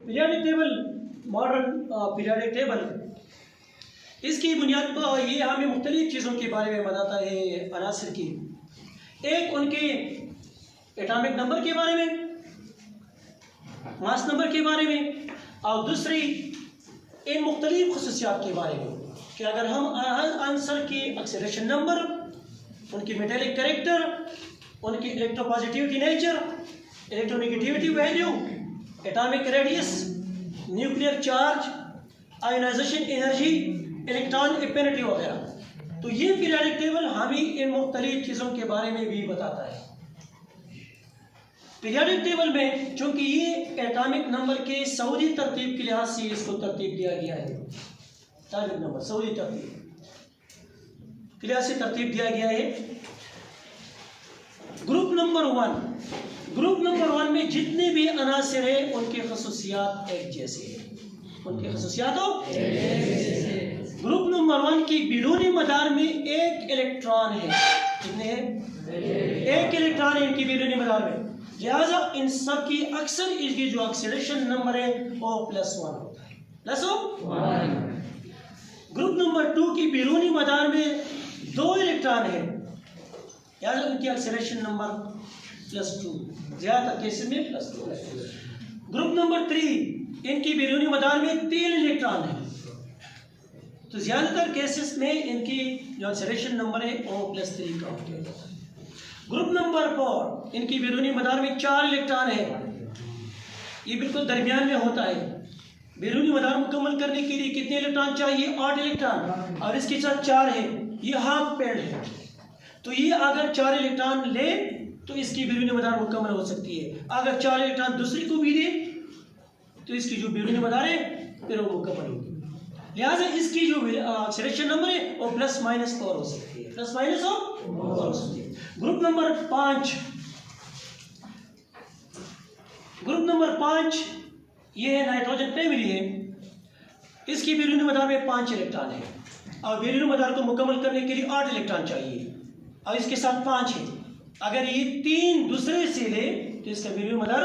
Periodic table, modern periodic table, इसकी बुनियाद पर ये हमें मुख्तलिफ चीज़ों के बारे में बताता है, अनासिर की। एक उनके एटॉमिक नंबर के बारे में, मास नंबर के बारे में, और दूसरी इन मुख्तलिफ खसूसियात के बारे में कि अगर हम आंसर की एक्सेलरेशन नंबर, उनकी मेटेलिक कैरेक्टर, उनकी electropositivity nature, electronegativity value, atomic radius, nuclear charge, ionization energy, electron affinity वगैरह, तो ये पीरियोडिक टेबल हमें इन मुख्तलिफ चीज़ों के बारे में भी बताता है। पीरियोडिक टेबल में चूंकि ये एटॉमिक नंबर के सऊदी तरतीब के लिहाज से इसको तरतीब दिया गया है, एटॉमिक नंबर सऊदी तरतीब के लिहाज से तरतीब दिया गया है। ग्रुप नंबर वन में जितने भी अनासिर हैं उनके खसूसियात एक जैसे हैं, उनके खसूसियात ग्रुप नंबर 1 की बैरूनी मदार में एक इलेक्ट्रॉन है। कितने हैं? एक इलेक्ट्रॉन है इनकी बैरूनी मदार में, लिहाजा इन सब की अक्सर इसकी जो एक्सेलरेशन नंबर है वो +1 होता है, +1। ग्रुप नंबर 2 की बैरूनी मदार में 2 इलेक्ट्रॉन है, लिहाजा उनकी एक्सेलरेशन नंबर +2, ज्यादातर केसेस में +2 है। ग्रुप नंबर 3 इनकी बैरूनी मदार में 3 इलेक्ट्रॉन है, तो ज्यादातर केसेस में इनकी जो एक्सेलरेशन नंबर है वो +3 का होता है। ग्रुप नंबर 4 इनकी बैरूनी मदार में 4 इलेक्ट्रॉन है, ये बिल्कुल दरमियान में होता है। बैरूनी मदार मुकम्मल करने के लिए कितने इलेक्ट्रॉन चाहिए? 8 इलेक्ट्रॉन, और इसके साथ 4 है, ये हाफ पेड है, तो ये अगर 4 इलेक्ट्रॉन ले तो इसकी बैरूनी मदार मुकम्मल हो सकती है। अगर 4 इलेक्ट्रॉन दूसरी को भी दे तो इसकी जो बैरूनी मदार है फिर वो मुकम्मल होगी। लिहाजा इसकी जो एक्सेलरेशन नंबर है वो ±4 हो सकती है, ±4 हो सकती है। ग्रुप नंबर 5 ये है नाइट्रोजन फैमिली है, इसकी बैरूनी मदार में 5 इलेक्ट्रॉन है, और बैरूनी मदार को मुकम्मल करने के लिए 8 इलेक्ट्रॉन चाहिए, और इसके साथ 5 है। अगर ये 3 दूसरे से ले तो इसका बैरूनी मदार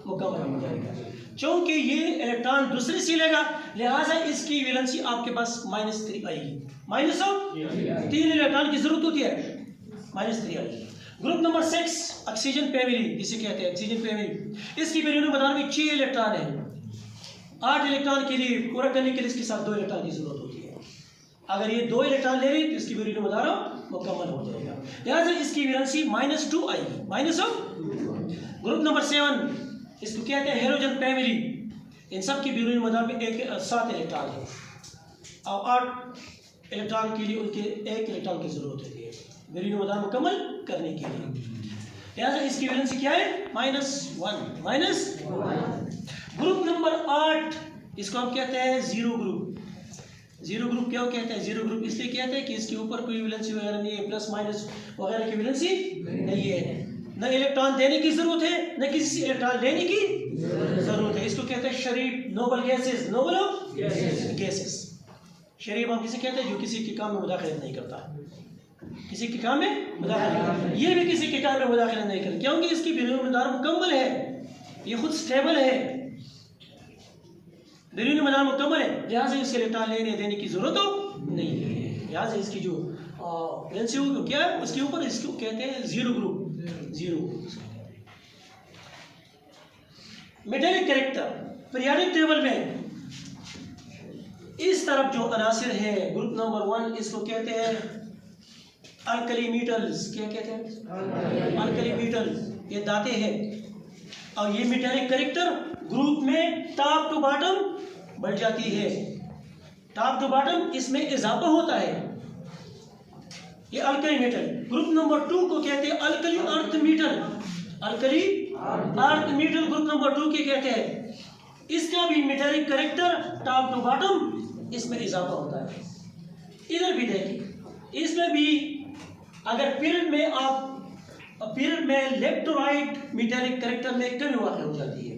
मुकम्मल हो जाएगा। चूंकि ये इलेक्ट्रॉन दूसरे से लेगा लिहाजा इसकी वैलेंसी आपके पास -3 आएगी, -3 इलेक्ट्रॉन की जरूरत होती है, -3 आएगी। ग्रुप नंबर 6 ऑक्सीजन फैमिली जिसे कहते हैं, ऑक्सीजन फैमिली, इसकी बैरूनी मदार में 6 इलेक्ट्रॉन है, 8 इलेक्ट्रॉन के लिए पूरा करने के लिए इसके साथ 2 इलेक्ट्रॉन की जरूरत होती है। अगर ये 2 इलेक्ट्रॉन ले रही तो इसकी बैरूनी मदार मुकम्मल हो जाएगा, लिहाजा इसकी वैलेंसी -2 आएगी, -2। ग्रुप नंबर 7 इसको कहते हैं हेलोजन फैमिली, इन सब की बैरूनी मदार में 7 इलेक्ट्रॉन है, और 8 इलेक्ट्रॉन के लिए उनके 1 इलेक्ट्रॉन की जरूरत होती है बैरूनी मदार मुकम्मल करने के लिए, लिहाजा इसकी वैलेंसी क्या है? -1। ग्रुप नंबर 8 इसको हम कहते हैं जीरो ग्रुप। जीरो ग्रुप क्यों कहते हैं? जीरो ग्रुप इसलिए कहते हैं कि इसके ऊपर कोई वैलेंसी वगैरह नहीं है, प्लस माइनस वगैरह की वैलेंसी नहीं है, न इलेक्ट्रॉन देने की जरूरत है न किसी से इलेक्ट्रॉन लेने की जरूरत है। इसको कहते हैं शरीफ नोबल गैसेस, नोबल गैसेस। शरीफ हम किसे कहते हैं? जो किसी के काम में मुदाखलत नहीं करता, किसी के काम में मुदाखलत नहीं करता, ये भी किसी के काम में मुदाखलत नहीं करता, क्योंकि इसकी बैरूनी मदार मुकम्मल है, ये खुद स्टेबल है, बैरूनी मदार मुकम्मल है, लिहाजा इसके इलेक्ट्रॉन लेने देने की जरूरत नहीं है। लिहाजा इसकी जो वैलेंसी क्या है उसके ऊपर, इसको कहते हैं zero group, zero. Metallic character periodic table में इस तरफ जो अनासिर है ग्रुप नंबर 1 इसको कहते हैं अल्कली मेटल्स। क्या कहते हैं? अल्कली मेटल्स, ये दाते हैं, और ये मेटेलिक कैरेक्टर ग्रुप में टॉप टू बॉटम बढ़ जाती है, टॉप टू बॉटम इसमें इजाफा होता है, ये अल्कली मेटल। ग्रुप नंबर 2 को कहते हैं alkali earth metal, alkali earth metal group number 2 के कहते हैं। इसका भी metallic character top to bottom इसमें इजाफा होता है। इधर भी देखिए, इसमें भी अगर पीरियड में left to right metallic character में कमी वाक़ हो जाती है,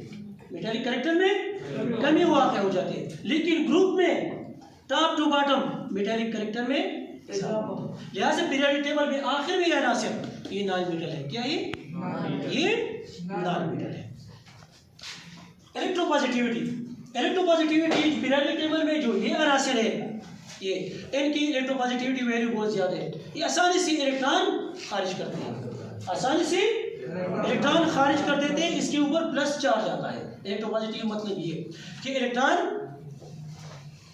मेटेलिक कैरेक्टर में कमी वाक़ हो जाती है, लेकिन ग्रुप में top to bottom metallic character में लिहाजा पीरियोडिक टेबल में आखिर में यह अनासिर ये नॉन मेटल है। क्या ये नॉन मेटल है। इलेक्ट्रोपॉजिटिविटी पीरियोडिक टेबल में जो ये अनासिर है, ये इनकी इलेक्ट्रोपॉजिटिविटी वैल्यू बहुत ज़्यादा है। ये आसानी से इलेक्ट्रॉन खारिज करते हैं, आसानी से इलेक्ट्रॉन खारिज कर देते हैं। इसके ऊपर प्लस चार्ज आता है। इलेक्ट्रोपॉजिटिव मतलब ये कि इलेक्ट्रॉन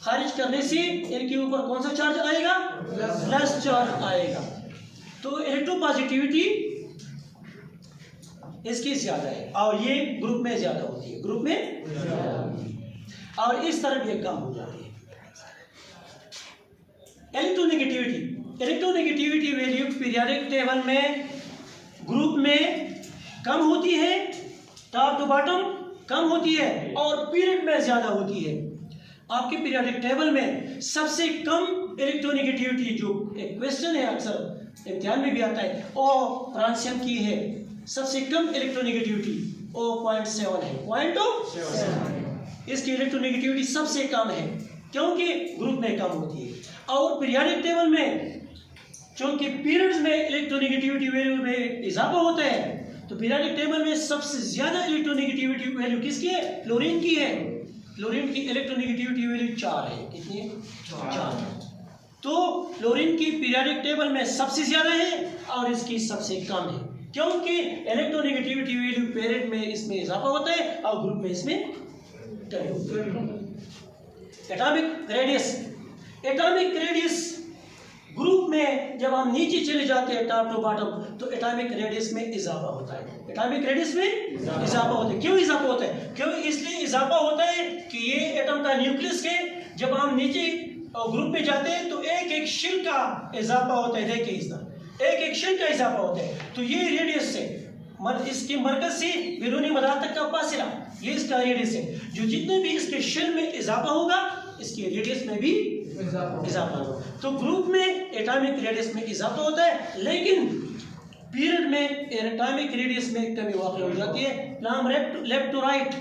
खारिज करने से इनके ऊपर कौन सा चार्ज आएगा? प्लस चार्ज आएगा। तो इलेक्ट्रोपॉजिटिविटी इसकी ज्यादा है और ये ग्रुप में ज्यादा होती है, ग्रुप में और इस तरफ ये कम हो जाती है। इलेक्ट्रोनेगेटिविटी वैल्यू पीरियोडिक टेबल में ग्रुप में कम होती है, टॉप टू बॉटम कम होती है और पीरियड में ज्यादा होती है। आपके पीरियोडिक टेबल में सबसे कम इलेक्ट्रोनेगेटिविटी, जो एक क्वेश्चन है अक्सर इम्तिहान में भी आता है, और फ्रांसियम की है। सबसे कम इलेक्ट्रोनेगेटिविटी 0.7 है, 0.7। इसकी इलेक्ट्रोनेगेटिविटी सबसे कम है क्योंकि ग्रुप में कम होती है। और पीरियोडिक टेबल में क्योंकि पीरियड्स में इलेक्ट्रोनेगेटिविटी वैल्यू में इजाफा होता है, तो पीरियोडिक टेबल में सबसे ज्यादा इलेक्ट्रोनेगेटिविटी वैल्यू किसकी है? फ्लोरीन की है। फ्लोरीन की इलेक्ट्रोनेगेटिविटी वैल्यू 4 है। कितनी? 4। तो फ्लोरीन की पीरियोडिक टेबल में सबसे ज्यादा है और इसकी सबसे कम है क्योंकि इलेक्ट्रोनेगेटिविटी वैल्यू पीरियड में इसमें इजाफा होता है और ग्रुप में इसमें कमी होती है। एटॉमिक रेडियस ग्रुप में जब हम नीचे चले जाते हैं टॉप टू बॉटम, तो एटॉमिक रेडियस में इजाफा होता है। एटॉमिक रेडियस में इजाफा होता है। क्यों इजाफा होता है? क्यों? इसलिए इजाफा होता है कि ये एटम का न्यूक्लियस है, जब हम नीचे ग्रुप में जाते हैं तो एक एक शेल का इजाफा होता है। देखिए इस तरह एक एक शेल का इजाफा होता है। तो ये रेडियस से इसके मरकज से बैरूनी मदार तक का फासला, ये इसका रेडियस है। जो जितने भी इसके शेल में इजाफा होगा, इसके रेडियस में भी इजाफा होगा। तो ग्रुप में एटॉमिक रेडियस में इजाफा होता है, लेकिन पीरियड में एटॉमिक रेडियस में कमी वाक़ई हो जाती है। Left to right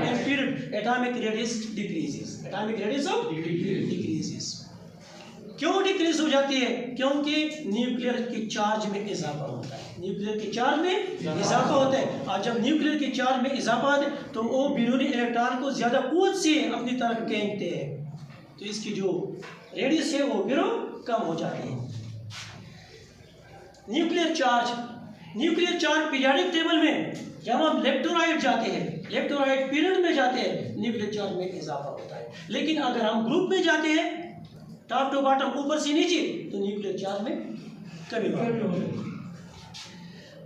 in period atomic radius decreases. Atomic radius of decreases. क्यों डिक्रीज हो जाती है? क्योंकि न्यूक्लियर के चार्ज में इजाफा होता है। न्यूक्लियर के चार्ज में इजाफा होता है और जब न्यूक्लियर के चार्ज में इजाफा होता है तो वो बैरूनी इलेक्ट्रॉन को ज्यादा कुवत से अपनी तरफ खींचते हैं, तो इसकी जो रेडियस है वो फिर कम हो जाती है। न्यूक्लियर चार्ज पीरियोडिक टेबल में जब हम लेफ्ट टू राइट जाते हैं, लेफ्ट टू राइट पीरियड में जाते हैं, न्यूक्लियर चार्ज में इजाफा होता है। लेकिन अगर हम ग्रुप में जाते हैं टॉप टू बॉटम ऊपर से नीचे, तो न्यूक्लियर चार्ज में कमी होती है।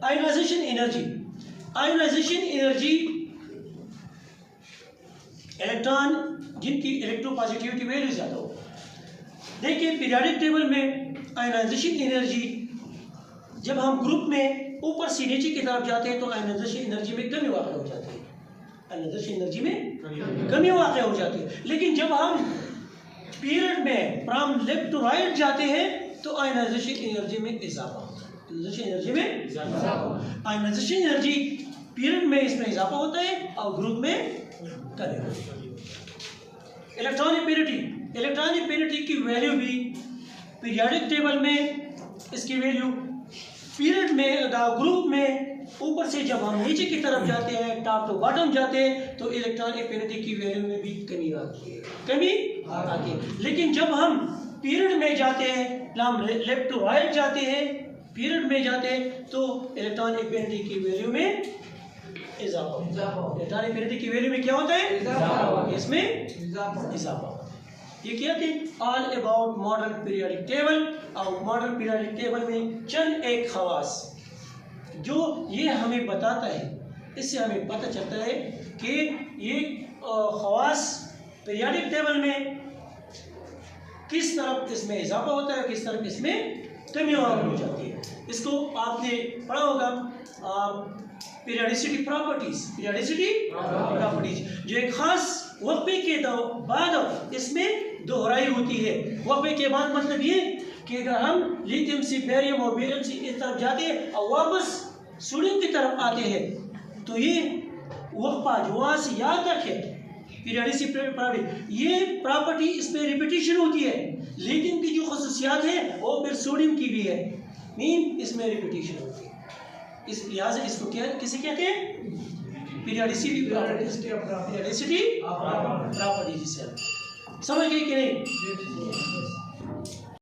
आयोनाइजेशन एनर्जी इलेक्ट्रॉन जिनकी इलेक्ट्रोपॉजिटिविटी वैल्यू ज्यादा हो। देखिए पीरियोडिक टेबल में आयोनाइजेशन एनर्जी जब हम ग्रुप में ऊपर से नीचे की तरफ जाते हैं तो आयोनाइजेशन एनर्जी में कमी वाक़ई हो जाती है। आयोनाइजेशन एनर्जी में कमी वाक़ई हो जाती है। लेकिन जब हम पीरियड में फ्रॉम लेफ्ट टू राइट जाते हैं तो आयोनाइजेशन एनर्जी में इजाफा होता है। आयोनाइजेशन एनर्जी पीरियड में इसमें इजाफा होता है और ग्रुप में कमी होती है। इलेक्ट्रॉनिक पेरिटी की वैल्यू भी पीरियोडिक टेबल में, इसकी वैल्यू पीरियड में ग्रुप में ऊपर से जब हम नीचे की तरफ जाते हैं, टॉप टू बॉटम जाते हैं, तो इलेक्ट्रॉनिक पेरिटी की वैल्यू में भी कमी आती है। लेकिन जब हम पीरियड में जाते हैं, हम लेफ्ट टू राइट जाते हैं, पीरियड में जाते हैं, तो इलेक्ट्रॉनिक पेरिटी की वैल्यू में इजाफा होता है। इलेक्ट्रॉनिक पेरिटी की वैल्यू में क्या होता है? इसमें इजाफा। ये क्या थे? All about modern periodic table. और मॉडर्न पीरियोडिक टेबल में चंद एक खवास जो ये हमें बताता है, इससे हमें पता चलता है कि ये खवास पीरियोडिक टेबल में किस तरफ इसमें इजाफा होता है, किस तरफ इसमें कमी हो जाती है। इसको आपने पढ़ा होगा पीरियोडिसिटी प्रॉपर्टीज, जो एक खास वक्फे के बाद इसमें दोहराई होती है। वक्फे के बाद मतलब ये कि अगर हम लिथियम से बेरियम और बेरियम से इस तरफ जाते हैं और वापस सोडियम की तरफ आते हैं, तो ये वक्फा जो वहाँ से यहाँ तक है पीरियोडिसिटी प्रॉपर्टी, ये प्रॉपर्टी इसमें रिपीटिशन होती है। लिथियम की जो खसूसियात है वो फिर सोडियम की भी है, मीन इसमें रिपीटिशन होती है। इस लिहाज से इसको क्या किसे कहते हैं? पीरियडिसिटी प्रॉपर्टी जिसे हम समझ गए कि नहीं?